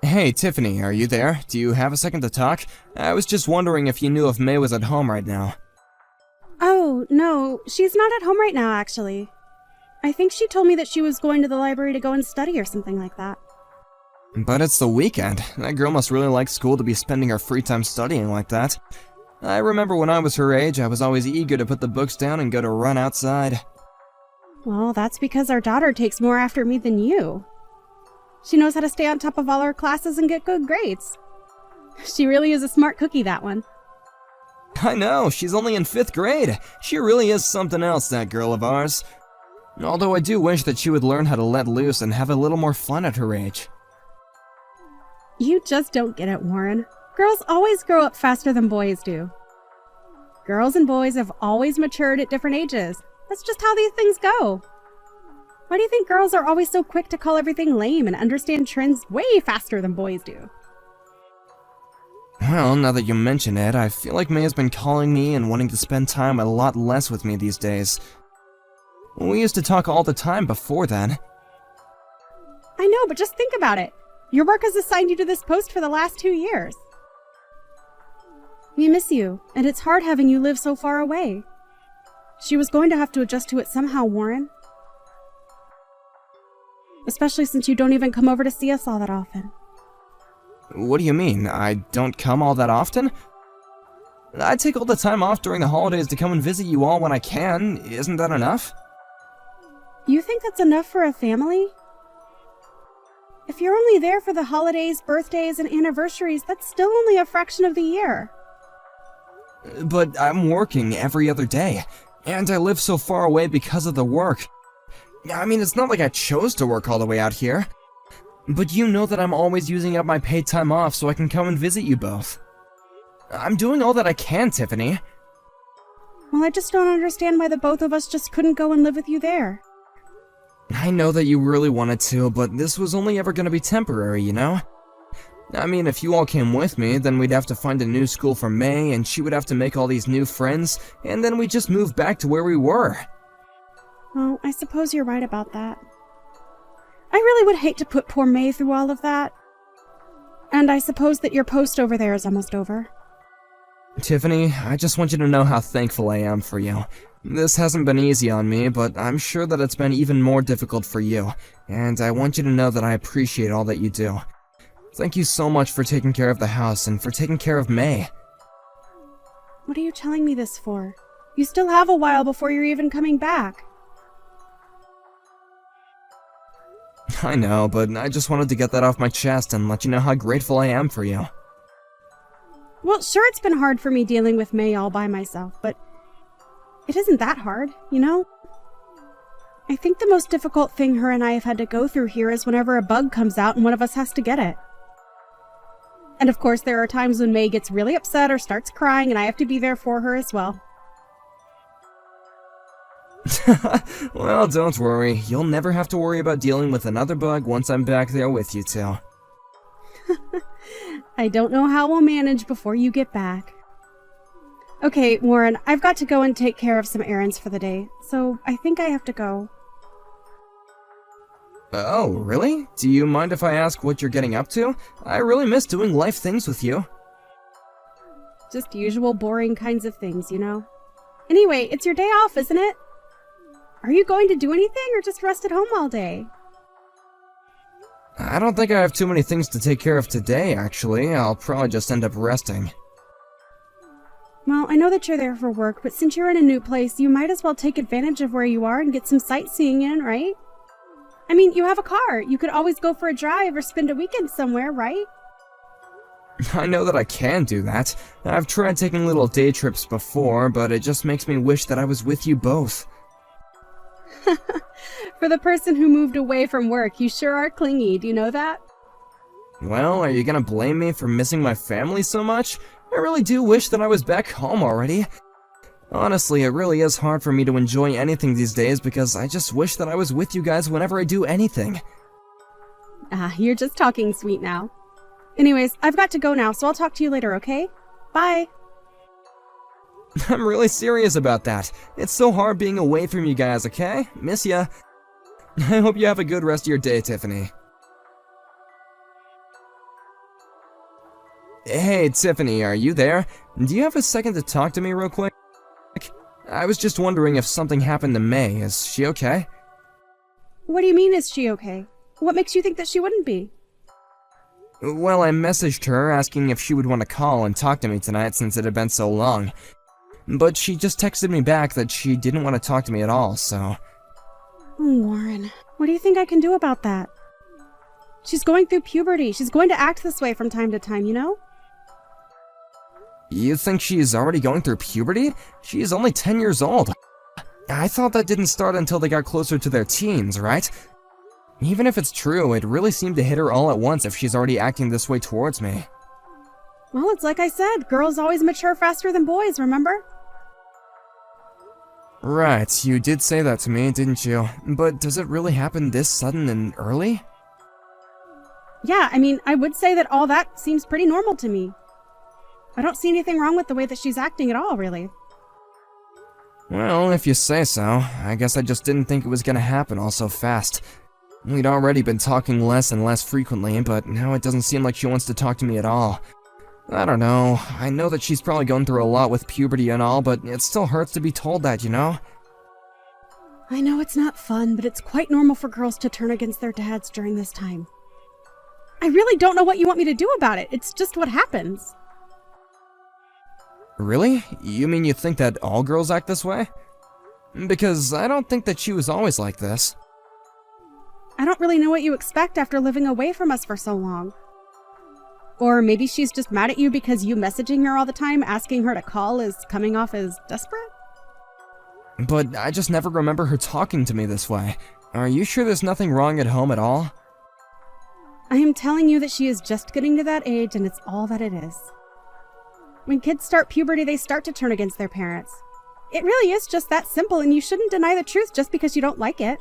Hey, Tiffany, are you there? Do you have a second to talk? I was just wondering if you knew if May was at home right now. Oh, no, she's not at home right now, actually. I think she told me that she was going to the library to go and study or something like that. But it's the weekend. That girl must really like school to be spending her free time studying like that. I remember when I was her age, I was always eager to put the books down and go to run outside. Well, that's because our daughter takes more after me than you. She knows how to stay on top of all her classes and get good grades. She really is a smart cookie, that one. I know, she's only in 5th grade. She really is something else, that girl of ours. Although I do wish that she would learn how to let loose and have a little more fun at her age. You just don't get it, Warren. Girls always grow up faster than boys do. Girls and boys have always matured at different ages. That's just how these things go. Why do you think girls are always so quick to call everything lame and understand trends way faster than boys do? Well, now that you mention it, I feel like May has been calling me and wanting to spend time a lot less with me these days. We used to talk all the time before then. I know, but just think about it. Your work has assigned you to this post for the last 2 years. We miss you, and it's hard having you live so far away. She was going to have to adjust to it somehow, Warren. Especially since you don't even come over to see us all that often. What do you mean? I don't come all that often? I take all the time off during the holidays to come and visit you all when I can. Isn't that enough? You think that's enough for a family? If you're only there for the holidays, birthdays, and anniversaries, that's still only a fraction of the year. But I'm working every other day, and I live so far away because of the work. I mean, it's not like I chose to work all the way out here. But you know that I'm always using up my paid time off so I can come and visit you both. I'm doing all that I can, Tiffany. Well, I just don't understand why the both of us just couldn't go and live with you there. I know that you really wanted to, but this was only ever gonna be temporary, you know? I mean, if you all came with me, then we'd have to find a new school for May, and she would have to make all these new friends, and then we'd just move back to where we were. Well, I suppose you're right about that. I really would hate to put poor May through all of that. And I suppose that your post over there is almost over. Tiffany, I just want you to know how thankful I am for you. This hasn't been easy on me, but I'm sure that it's been even more difficult for you, and I want you to know that I appreciate all that you do. Thank you so much for taking care of the house and for taking care of May. What are you telling me this for? You still have a while before you're even coming back. I know, but I just wanted to get that off my chest and let you know how grateful I am for you. Well, sure, it's been hard for me dealing with May all by myself, but it isn't that hard, you know? I think the most difficult thing her and I have had to go through here is whenever a bug comes out and one of us has to get it. And of course, there are times when May gets really upset or starts crying, and I have to be there for her as well. Well, don't worry. You'll never have to worry about dealing with another bug once I'm back there with you two. I don't know how we'll manage before you get back. Okay, Warren, I've got to go and take care of some errands for the day, so I think I have to go. Oh, really? Do you mind if I ask what you're getting up to? I really miss doing life things with you. Just usual boring kinds of things, you know? Anyway, it's your day off, isn't it? Are you going to do anything or just rest at home all day? I don't think I have too many things to take care of today, actually. I'll probably just end up resting. Well, I know that you're there for work, but since you're in a new place, you might as well take advantage of where you are and get some sightseeing in, right? I mean, you have a car. You could always go for a drive or spend a weekend somewhere, right? I know that I can do that. I've tried taking little day trips before, but it just makes me wish that I was with you both. For the person who moved away from work, you sure are clingy, do you know that? Well, are you gonna blame me for missing my family so much? I really do wish that I was back home already. Honestly, it really is hard for me to enjoy anything these days because I just wish that I was with you guys whenever I do anything. You're just talking sweet now. Anyways, I've got to go now, so I'll talk to you later, okay? Bye! I'm really serious about that. It's so hard being away from you guys, okay? Miss ya. I hope you have a good rest of your day, Tiffany. Hey, Tiffany, are you there? Do you have a second to talk to me real quick? I was just wondering if something happened to May. Is she okay? What do you mean, is she okay? What makes you think that she wouldn't be? Well, I messaged her asking if she would want to call and talk to me tonight since it had been so long. But she just texted me back that she didn't want to talk to me at all, so... Oh, Warren, what do you think I can do about that? She's going through puberty. She's going to act this way from time to time, you know? You think she's already going through puberty? She is only 10 years old. I thought that didn't start until they got closer to their teens, right? Even if it's true, it really seemed to hit her all at once if she's already acting this way towards me. Well, it's like I said, girls always mature faster than boys, remember? Right, you did say that to me, didn't you? But does it really happen this sudden and early? Yeah, I mean, I would say that all that seems pretty normal to me. I don't see anything wrong with the way that she's acting at all, really. Well, if you say so. I guess I just didn't think it was gonna happen all so fast. We'd already been talking less and less frequently, but now it doesn't seem like she wants to talk to me at all. I don't know. I know that she's probably going through a lot with puberty and all, but it still hurts to be told that, you know? I know it's not fun, but it's quite normal for girls to turn against their dads during this time. I really don't know what you want me to do about it. It's just what happens. Really? You mean you think that all girls act this way? Because I don't think that she was always like this. I don't really know what you expect after living away from us for so long. Or maybe she's just mad at you because you messaging her all the time, asking her to call is coming off as desperate? But I just never remember her talking to me this way. Are you sure there's nothing wrong at home at all? I am telling you that she is just getting to that age and it's all that it is. When kids start puberty, they start to turn against their parents. It really is just that simple, and you shouldn't deny the truth just because you don't like it.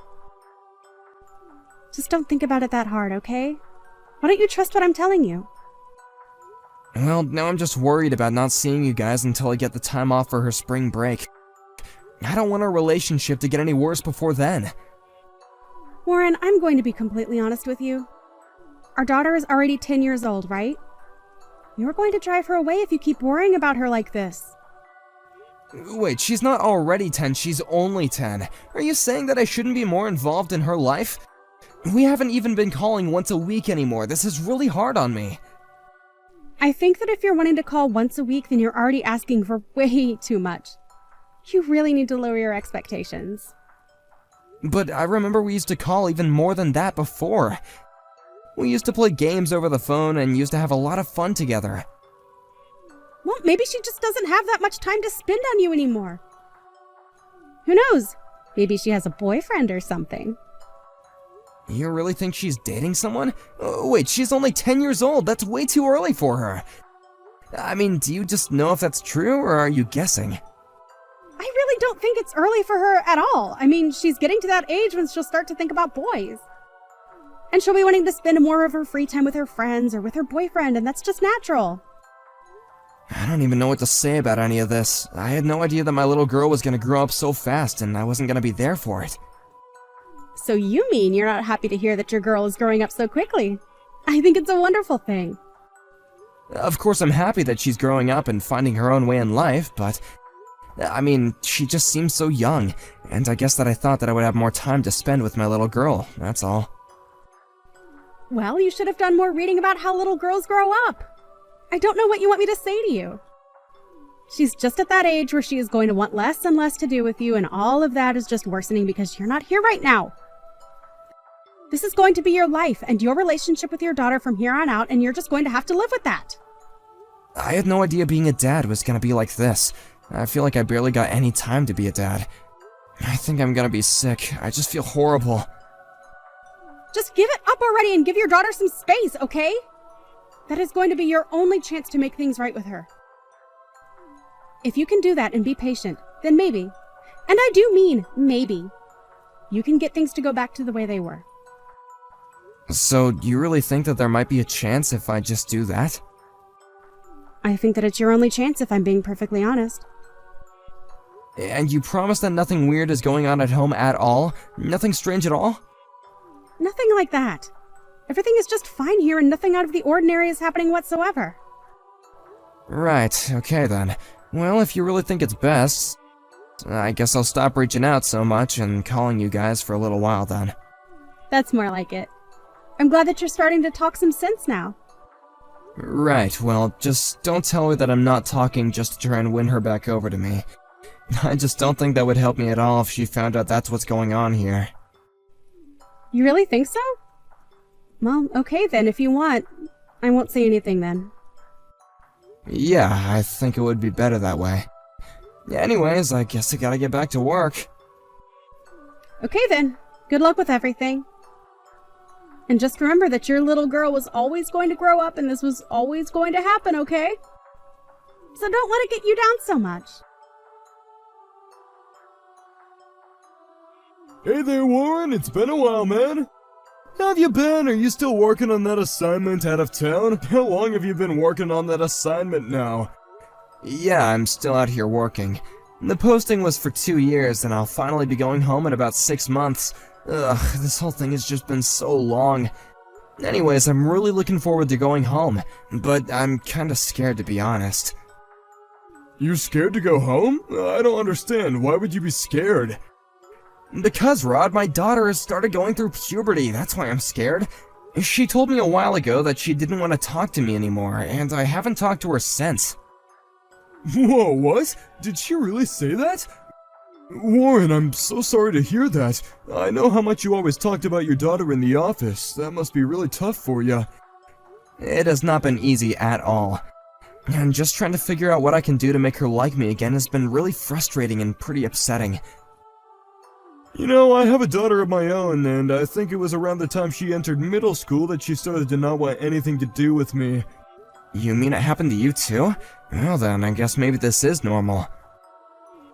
Just don't think about it that hard, okay? Why don't you trust what I'm telling you? Well, now I'm just worried about not seeing you guys until I get the time off for her spring break. I don't want our relationship to get any worse before then. Warren, I'm going to be completely honest with you. Our daughter is already 10 years old, right? You're going to drive her away if you keep worrying about her like this. Wait, she's not already 10, she's only 10. Are you saying that I shouldn't be more involved in her life? We haven't even been calling once a week anymore. This is really hard on me. I think that if you're wanting to call once a week, then you're already asking for way too much. You really need to lower your expectations. But I remember we used to call even more than that before. We used to play games over the phone and used to have a lot of fun together. Well, maybe she just doesn't have that much time to spend on you anymore. Who knows? Maybe she has a boyfriend or something. You really think she's dating someone? Oh, wait, she's only 10 years old. That's way too early for her. I mean, do you just know if that's true, or are you guessing? I really don't think it's early for her at all. I mean, she's getting to that age when she'll start to think about boys. And she'll be wanting to spend more of her free time with her friends or with her boyfriend, and that's just natural. I don't even know what to say about any of this. I had no idea that my little girl was gonna grow up so fast and I wasn't gonna be there for it. So you mean you're not happy to hear that your girl is growing up so quickly? I think it's a wonderful thing. Of course I'm happy that she's growing up and finding her own way in life, but... I mean, she just seems so young, and I guess that I thought that I would have more time to spend with my little girl, that's all. Well, you should have done more reading about how little girls grow up. I don't know what you want me to say to you. She's just at that age where she is going to want less and less to do with you, and all of that is just worsening because you're not here right now. This is going to be your life and your relationship with your daughter from here on out, and you're just going to have to live with that. I had no idea being a dad was gonna be like this. I feel like I barely got any time to be a dad. I think I'm gonna be sick. I just feel horrible. Just give it up already and give your daughter some space, okay? That is going to be your only chance to make things right with her. If you can do that and be patient, then maybe, and I do mean maybe, you can get things to go back to the way they were. So, you really think that there might be a chance if I just do that? I think that it's your only chance if I'm being perfectly honest. And you promise that nothing weird is going on at home at all? Nothing strange at all? Nothing like that. Everything is just fine here and nothing out of the ordinary is happening whatsoever. Right, okay then. Well, if you really think it's best, I guess I'll stop reaching out so much and calling you guys for a little while then. That's more like it. I'm glad that you're starting to talk some sense now. Right, well, just don't tell her that I'm not talking just to try and win her back over to me. I just don't think that would help me at all if she found out that's what's going on here. You really think so? Well, okay then, if you want. I won't say anything then. Yeah, I think it would be better that way. Anyways, I guess I gotta get back to work. Okay then. Good luck with everything. And just remember that your little girl was always going to grow up and this was always going to happen, okay? So don't let it get you down so much. Hey there, Warren, it's been a while, man. How have you been? Are you still working on that assignment out of town? How long have you been working on that assignment now? Yeah, I'm still out here working. The posting was for 2 years, and I'll finally be going home in about 6 months. Ugh, this whole thing has just been so long. Anyways, I'm really looking forward to going home, but I'm kinda scared to be honest. You're scared to go home? I don't understand. Why would you be scared? Because, Rod, my daughter has started going through puberty, that's why I'm scared. She told me a while ago that she didn't want to talk to me anymore, and I haven't talked to her since. Whoa, what? Did she really say that? Warren, I'm so sorry to hear that. I know how much you always talked about your daughter in the office. That must be really tough for you. It has not been easy at all. And just trying to figure out what I can do to make her like me again has been really frustrating and pretty upsetting. You know, I have a daughter of my own, and I think it was around the time she entered middle school that she started to not want anything to do with me. You mean it happened to you too? Well then, I guess maybe this is normal.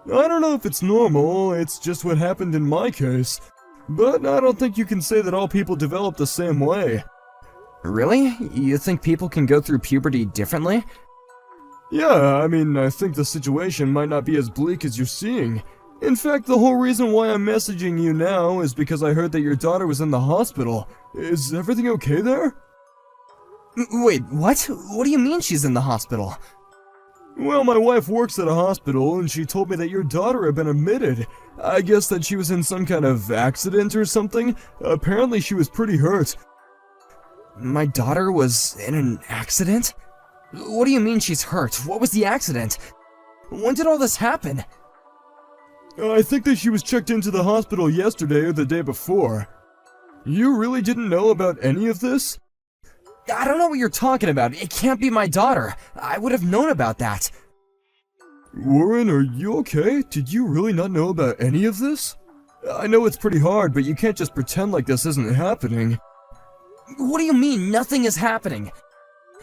I don't know if it's normal, it's just what happened in my case. But I don't think you can say that all people develop the same way. Really? You think people can go through puberty differently? Yeah, I mean, I think the situation might not be as bleak as you're seeing. In fact, the whole reason why I'm messaging you now is because I heard that your daughter was in the hospital. Is everything okay there? Wait, what? What do you mean she's in the hospital? Well, my wife works at a hospital, and she told me that your daughter had been admitted. I guess that she was in some kind of accident or something. Apparently she was pretty hurt. My daughter was in an accident? What do you mean she's hurt? What was the accident? When did all this happen? I think that she was checked into the hospital yesterday or the day before. You really didn't know about any of this? I don't know what you're talking about. It can't be my daughter. I would have known about that. Warren, are you okay? Did you really not know about any of this? I know it's pretty hard, but you can't just pretend like this isn't happening. What do you mean nothing is happening?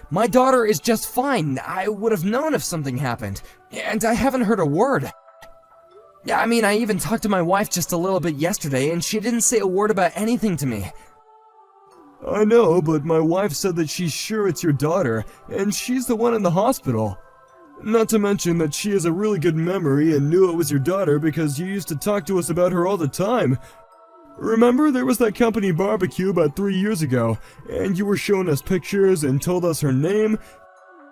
My daughter is just fine. I would have known if something happened. And I haven't heard a word. I mean, I even talked to my wife just a little bit yesterday, and she didn't say a word about anything to me. I know, but my wife said that she's sure it's your daughter, and she's the one in the hospital. Not to mention that she has a really good memory and knew it was your daughter because you used to talk to us about her all the time. Remember, there was that company barbecue about 3 years ago, and you were showing us pictures and told us her name?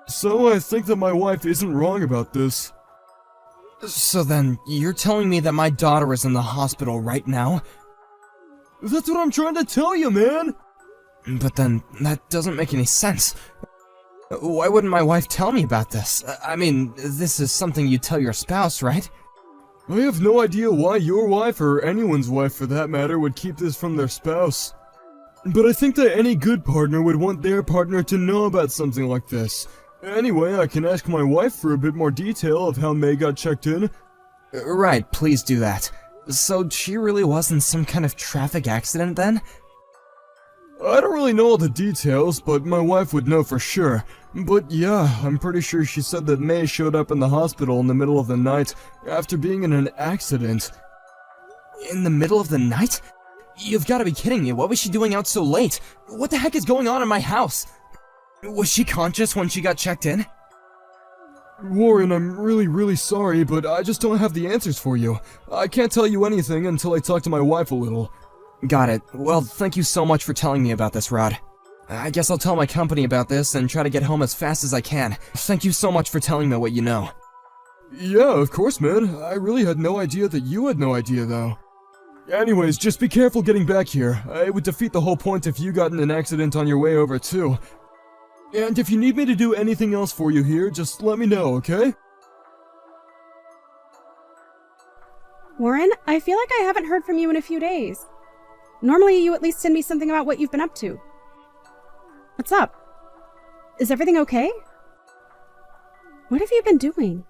So I think that my wife isn't wrong about this. So then, you're telling me that my daughter is in the hospital right now? That's what I'm trying to tell you, man! But then, that doesn't make any sense. Why wouldn't my wife tell me about this? I mean, this is something you tell your spouse, right? I have no idea why your wife, or anyone's wife for that matter, would keep this from their spouse. But I think that any good partner would want their partner to know about something like this. Anyway, I can ask my wife for a bit more detail of how May got checked in. Right, please do that. So she really was in some kind of traffic accident then? I don't really know all the details, but my wife would know for sure. But yeah, I'm pretty sure she said that May showed up in the hospital in the middle of the night after being in an accident. In the middle of the night? You've got to be kidding me. What was she doing out so late? What the heck is going on in my house? Was she conscious when she got checked in? Warren, I'm really sorry, but I just don't have the answers for you. I can't tell you anything until I talk to my wife a little. Got it. Well, thank you so much for telling me about this, Rod. I guess I'll tell my company about this and try to get home as fast as I can. Thank you so much for telling me what you know. Yeah, of course, man. I really had no idea that you had no idea, though. Anyways, just be careful getting back here. It would defeat the whole point if you got in an accident on your way over, too. And if you need me to do anything else for you here, just let me know, okay? Warren, I feel like I haven't heard from you in a few days. Normally, you at least send me something about what you've been up to. What's up? Is everything okay? What have you been doing?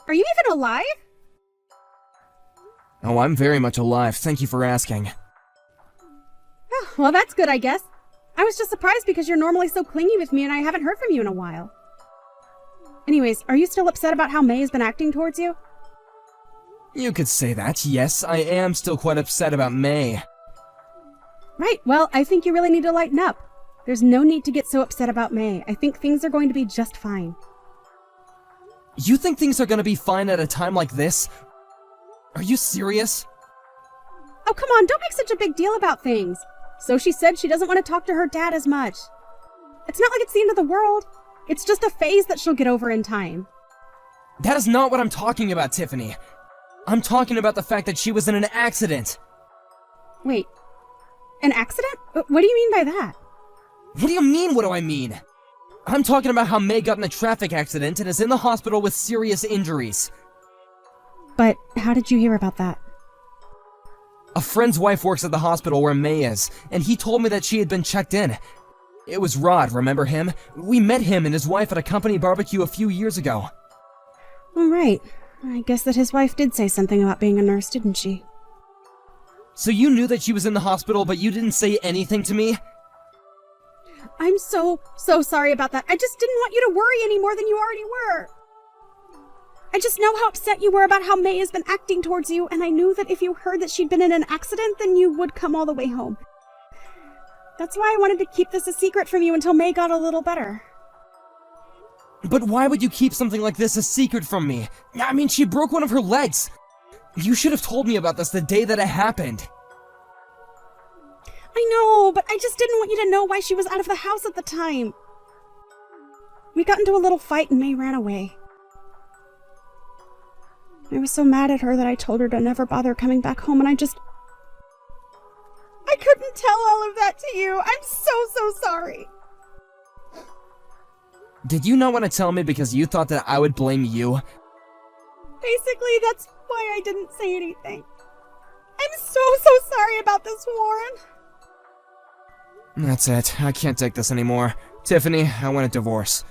Are you even alive? Oh, I'm very much alive. Thank you for asking. Oh, well, that's good, I guess. I was just surprised because you're normally so clingy with me and I haven't heard from you in a while. Anyways, are you still upset about how May has been acting towards you? You could say that, yes. I am still quite upset about May. Right, well, I think you really need to lighten up. There's no need to get so upset about May. I think things are going to be just fine. You think things are gonna be fine at a time like this? Are you serious? Oh, come on, don't make such a big deal about things. So she said she doesn't want to talk to her dad as much. It's not like it's the end of the world. It's just a phase that she'll get over in time. That is not what I'm talking about, Tiffany. I'm talking about the fact that she was in an accident. Wait, an accident? What do you mean by that? What do you mean, what do I mean? I'm talking about how May got in a traffic accident and is in the hospital with serious injuries. But how did you hear about that? A friend's wife works at the hospital where May is, and he told me that she had been checked in. It was Rod, remember him? We met him and his wife at a company barbecue a few years ago. All right. I guess that his wife did say something about being a nurse, didn't she? So you knew that she was in the hospital, but you didn't say anything to me? I'm so sorry about that. I just didn't want you to worry any more than you already were. I just know how upset you were about how May has been acting towards you, and I knew that if you heard that she'd been in an accident, then you would come all the way home. That's why I wanted to keep this a secret from you until May got a little better. But why would you keep something like this a secret from me? I mean, she broke one of her legs. You should have told me about this the day that it happened. I know, but I just didn't want you to know why she was out of the house at the time. We got into a little fight and May ran away. I was so mad at her that I told her to never bother coming back home, and I couldn't tell all of that to you. I'm so sorry. Did you not want to tell me because you thought that I would blame you? Basically, that's why I didn't say anything. I'm so sorry about this, Warren. That's it. I can't take this anymore. Tiffany, I want a divorce.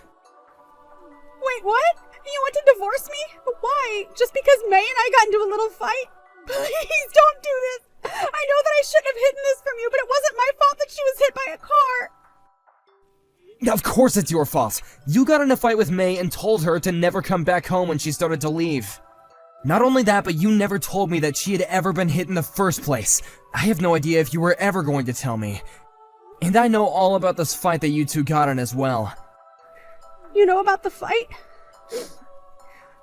Wait, what? You want to divorce me? Why? Just because May and I got into a little fight? Please don't do this. I know that I shouldn't have hidden this from you, but it wasn't my fault that she was hit by a car. Of course it's your fault. You got in a fight with May and told her to never come back home when she started to leave. Not only that, but you never told me that she had ever been hit in the first place. I have no idea if you were ever going to tell me. And I know all about this fight that you two got in as well. You know about the fight?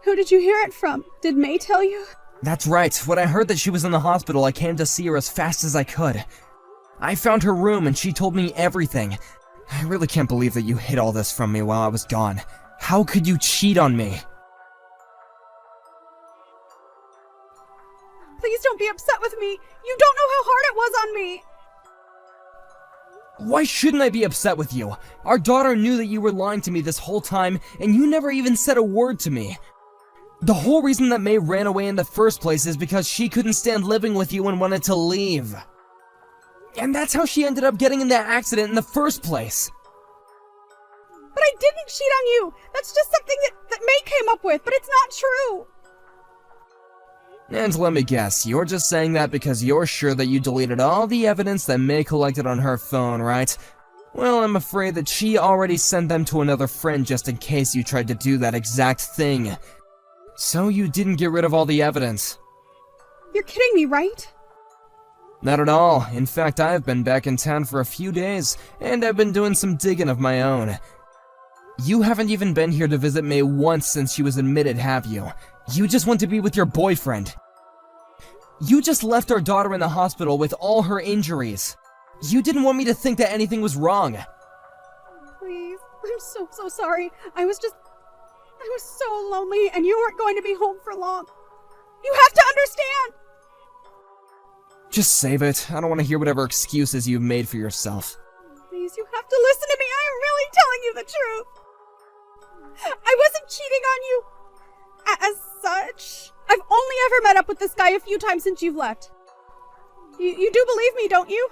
Who did you hear it from? Did May tell you? That's right. When I heard that she was in the hospital, I came to see her as fast as I could. I found her room and she told me everything. I really can't believe that you hid all this from me while I was gone. How could you cheat on me? Please don't be upset with me. You don't know how hard it was on me. Why shouldn't I be upset with you? Our daughter knew that you were lying to me this whole time, and you never even said a word to me. The whole reason that May ran away in the first place is because she couldn't stand living with you and wanted to leave. And that's how she ended up getting in that accident in the first place. But I didn't cheat on you. That's just something that May came up with, but it's not true. And let me guess, you're just saying that because you're sure that you deleted all the evidence that May collected on her phone, right? Well, I'm afraid that she already sent them to another friend just in case you tried to do that exact thing. So you didn't get rid of all the evidence. You're kidding me, right? Not at all. In fact, I've been back in town for a few days, and I've been doing some digging of my own. You haven't even been here to visit May once since she was admitted, have you? You just want to be with your boyfriend. You just left our daughter in the hospital with all her injuries. You didn't want me to think that anything was wrong. Please, I'm so sorry. I was so lonely, and you weren't going to be home for long. You have to understand! Just save it. I don't want to hear whatever excuses you've made for yourself. Please, you have to listen to me. I am really telling you the truth. I wasn't cheating on you as such. I've only ever met up with this guy a few times since you've left. You do believe me, don't you?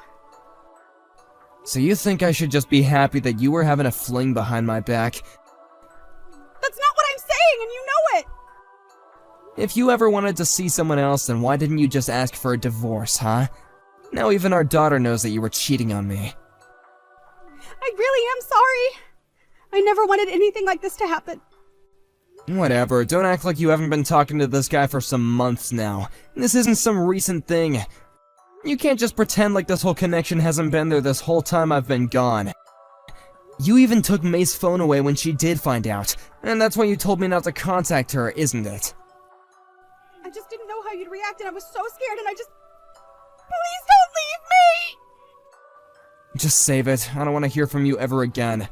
So you think I should just be happy that you were having a fling behind my back? That's not what I'm saying, and you know it! If you ever wanted to see someone else, then why didn't you just ask for a divorce, huh? Now even our daughter knows that you were cheating on me. I really am sorry. I never wanted anything like this to happen. Whatever, don't act like you haven't been talking to this guy for some months now. This isn't some recent thing. You can't just pretend like this whole connection hasn't been there this whole time I've been gone. You even took May's phone away when she did find out, and that's why you told me not to contact her, isn't it? I just didn't know how you'd react, and I was so scared, and Please don't leave me! Just save it. I don't want to hear from you ever again.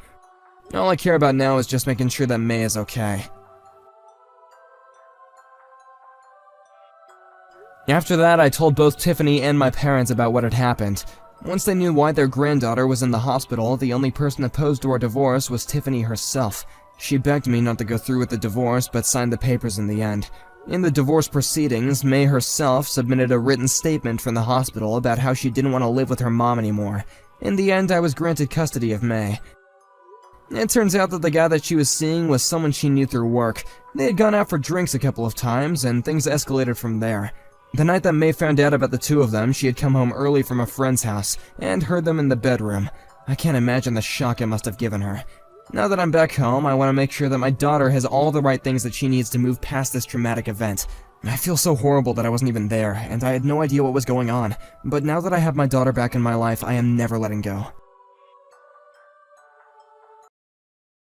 All I care about now is just making sure that May is okay. After that, I told both Tiffany and my parents about what had happened. Once they knew why their granddaughter was in the hospital, the only person opposed to our divorce was Tiffany herself. She begged me not to go through with the divorce, but signed the papers in the end. In the divorce proceedings, May herself submitted a written statement from the hospital about how she didn't want to live with her mom anymore. In the end, I was granted custody of May. It turns out that the guy that she was seeing was someone she knew through work. They had gone out for drinks a couple of times, and things escalated from there. The night that May found out about the two of them, she had come home early from a friend's house, and heard them in the bedroom. I can't imagine the shock it must have given her. Now that I'm back home, I want to make sure that my daughter has all the right things that she needs to move past this traumatic event. I feel so horrible that I wasn't even there, and I had no idea what was going on. But now that I have my daughter back in my life, I am never letting go.